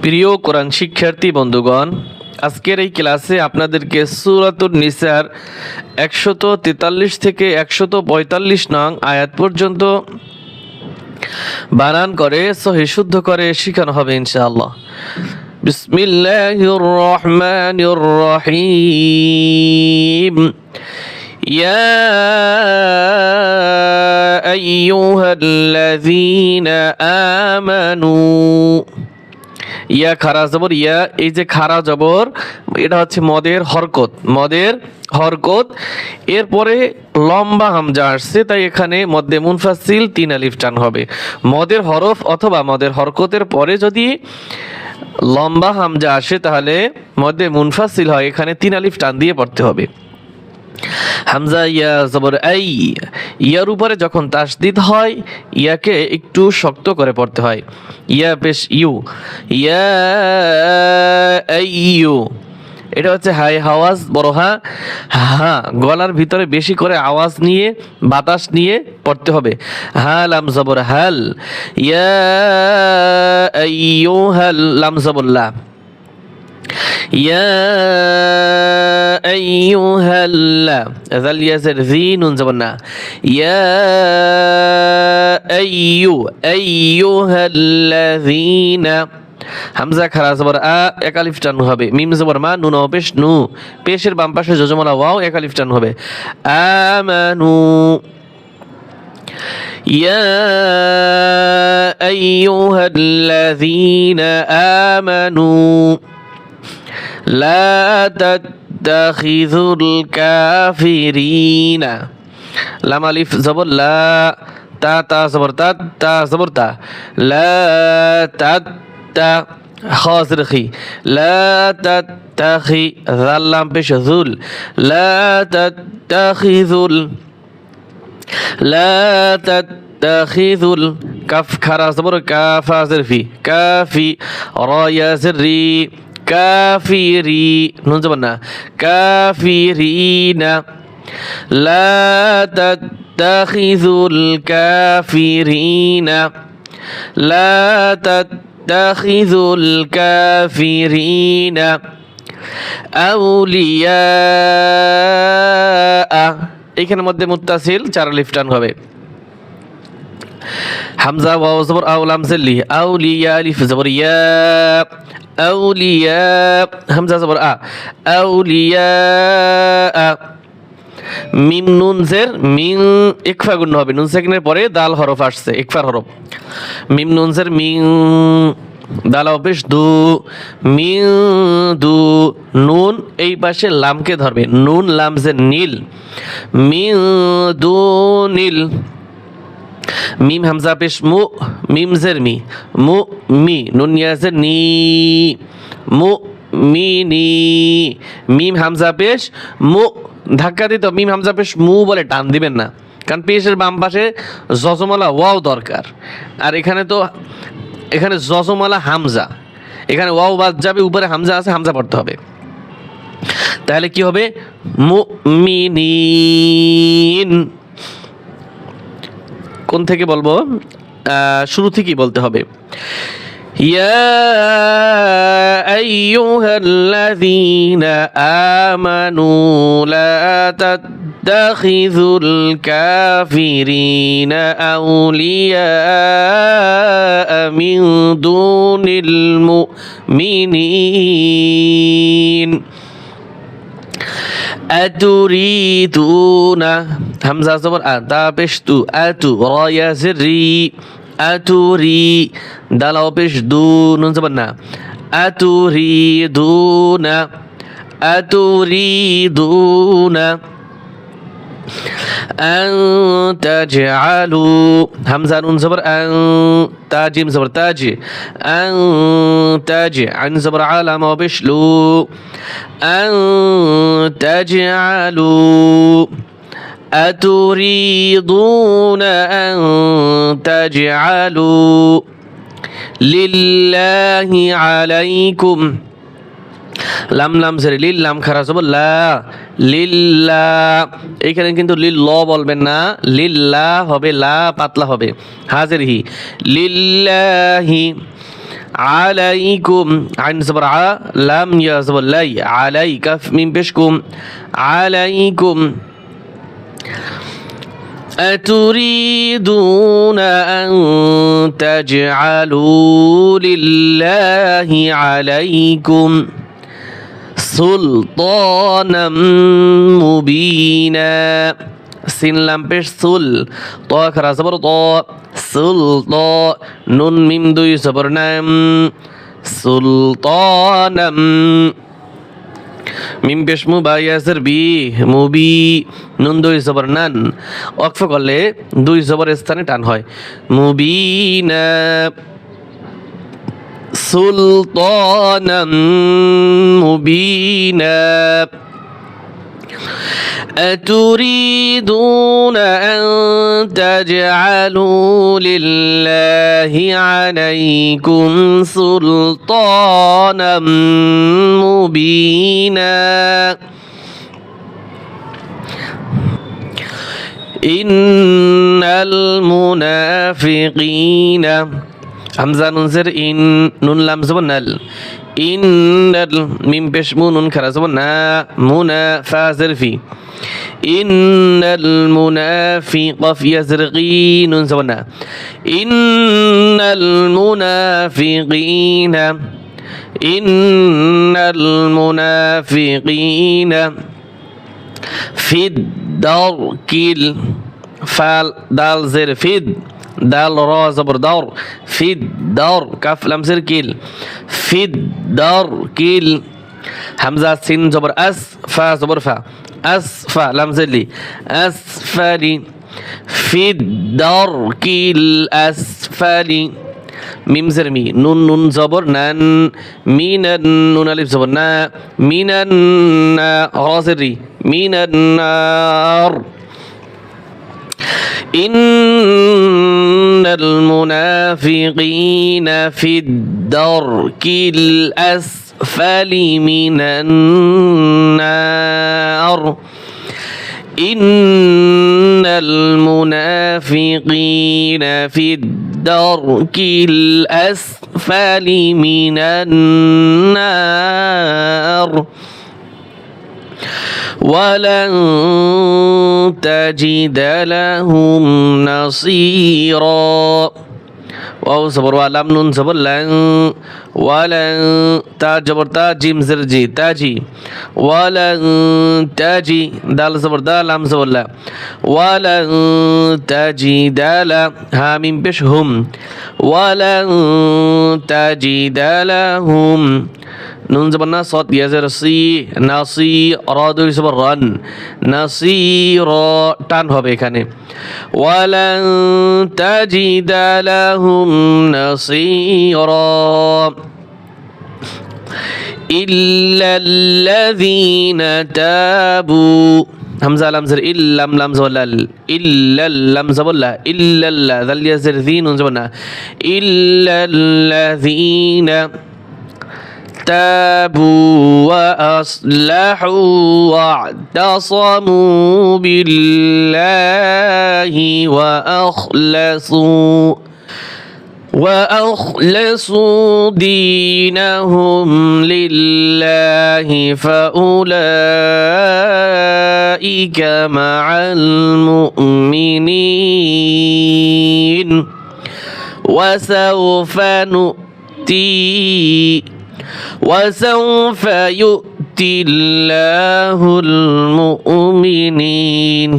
প্রিয় কোরআন শিক্ষার্থী বন্ধুগণ, আজকের এই ক্লাসে আপনাদেরকে সূরাতুন নিসার 143 থেকে 145 নং আয়াত পর্যন্ত বানান করে সহিহ শুদ্ধ করে শেখানো হবে ইনশাআল্লাহ। বিসমিল্লাহির রহমানির রহিম। ইয়া আইয়ুহাল্লাযীনা আমানু, ইয়া খারা জবর ইয়া, এই যে খারা জবর এটা হচ্ছে মদের হরকত, এরপরে লম্বা হামজা আসছে, তাই এখানে মধ্যে মুনফাসিল 3 আলিফ টান হবে। মদের হরফ অথবা মদের হরকতের পরে যদি লম্বা হামজা আসে তাহলে মধ্যে মুনফাসিল হয়, এখানে 3 আলিফ টান দিয়ে পড়তে হবে। হামজা ইয়া জবর আই, ইয়ার উপরে যখন তাসদিদ হয় ইয়াকে একটু শক্ত করে পড়তে হয়। ইয়া পেশ ইউ, ইয়া আইয়ু, এটা হচ্ছে হাই আওয়াজ বড় হা, গলার ভিতরে বেশি করে আওয়াজ নিয়ে বাতাস নিয়ে পড়তে হবে। হা লাম জবর হাল, ইয়া আইয়ুহাল লাম জবর লা, ইয়া আইয়ুহাল্লা যাল ইয়াজের জি নুন জবর না, ইয়া আইয়ুহাল্লাযীনা, হামজা খারা জবর আ এক আলিফ টান হবে। মিম জবর মা, নুন পেশ নু, পেশের বাম পাশে যজমলা ওয়াও এক আলিফ টান হবে। আমানু, ইয়া আইয়ুহাল্লাযীনা আমানু লা তাত্তাখিযুল কাফিরিনা, লাম আলিফ জবর লা, তা তা জবর তা, তা জবর তা, লা তাত্তা খাজর খি, লা তাত্তাখি যাল লাম পেশ যুল, লা তাত্তাখিযুল, লা তাত্তাখিযুল কাফ খারা জবর কাফ হাজর ফি, কাফি রা ইয়াজর রি, কাফিরি নুন জবর না, কাফিরিনা লা তাত্তাখিযুল কাফিরিনা, লা তাত্তাখিযুল কাফিরিনা আউলিয়া, এখানের মধ্যে মুত্তাসিল 4 আলিফ টান হবে। হামজা ওয়াও জবর আও লাম জাল্লি, আউলিয়া আলিফ জবর ইয়া, আউলিয়া হামজা জবর আ, আউলিয়া মিম নুন জের মিন ইকফা গুণ হবে, নুন সেকেন্ডের পরে দাল হরফ আসছে, ইকফার হরফ। মিম নুন জের মিন, দাল অপেশ দু, মিন দু, নুন এই পাশে লামকে ধরবে, নুন লাম জের নীল, মিন দু নীল। মিম হামজা পেশ মু, মিম জের মি, মু মি, নুন ইয়াজের নি, মু মি নি, মিম হামজা পেশ মু, ধাক্কা দিত মিম হামজা পেশ মু বলে টান দিবেন না, কারণ পেশের বাম পাশে যজমালা ওয়াও দরকার, আর এখানে তো এখানে যজমালা হামজা, এখানে ওয়াও বাদ যাবে, উপরে হামজা আছে, হামজা পড়তে হবে। তাহলে কি হবে? মুমিনিন। কোন থেকে বলবো? শুরু থেকেই বলতে হবে। ইয়া আইয়ুহাল্লাযীনা আমানু লা তাত্তাখিযুল কাফিরিনা আউলিয়া মিন দুনিল মুমিনিন আতুরিদুনা, হামজা জবর আ, তা পেশ তু, আতু রা ইয়াজের রি, আতুরি দাল পেশ দু, নুন জবর না, আতুরিদুনা, আতুরিদুনা আন তাজআলু, হামজা নুন জবর আন, তা জিম জবর তাজ, আন তাজ, আন জবর আলাম পেশ লু, আন তাজআলু আতুরিদুনা আন তাজআলু লিল্লাহি আলাইকুম, লাম লাম জের লিল, লাম খারা জবর লা, লিল্লা, এইখানে কিন্তু লিল বলবেন না, লিল্লা হবে, লা পাতলা হবে, হাজের হি, লিল্লাহি আলাইকুম আইন জবর আ লাম ইয়া জবর লাই আলাই কাফ মিম পেশ কুম আলাইকুম أتريدون أن تجعلوا لله عليكم سلطانا مبينا সিন লাম পেশ সুল ত খারা জবর ত সুল ত নুন মিম দুই জবর নাম সুলতানাম মিম পেশ মু বা ইয়াসের বি মুবি নুন দুই জবর নান ওয়াকফ করলে দুই জবর স্থানে টান হয় মুবিনা সুলতানাম মুবিনা أتريدون أن تجعلوا لله عليكم سلطانا مبينا إن المنافقين همزة ننزر إن نون لام زبنال إن ميم بشمو نون كرا زبنا منا فازر في إن المنافق في يزرقين زبنا إن المنافقين إن المنافقين في الدرك فال دال زر فيد دال را زبر دور في الدار كاف لام زر كيل في الدار كيل همزة سين زبر أس فا زبر فا أسفل لام زر لي أسفلي في الدرك الأسفل ميم زر مي نون نون زبر نان مين نون ألف زبر نا مين را زر ري مين النار إن المنافقين في الدرك الأسفل من النار إن المنافقين في الدرك الأسفل من النار ولن تجد لهم نصيرا واو صبر ولم نون صبر لن ولن تا جبر تا جيم زر جي تاجي ولن تجي دال صبر دال لام صبر لا ولن تجد لا ها ميم بش هم ولن تجد لهم নুন জবর না সদ ইয়াজের সি নাসি রা দুই জবর রান নাসি র টান হবে এখানে ওয়ালান তাজিদা লাহুম নাসীরা ইল্লাল্লাযীনা তাবু হামজা লাম জের ইল্লাম লাম জবর ইল্লাল লাম জবর লা ইল্লাল্লা যাল ইয়াজের জি নুন জবর না ইল্লাল্লাযীনা تابوا وأصلحوا واعتصموا بالله وأخلصوا دينهم لله فأولئك مع المؤمنين وسوف يؤتي الله المؤمنين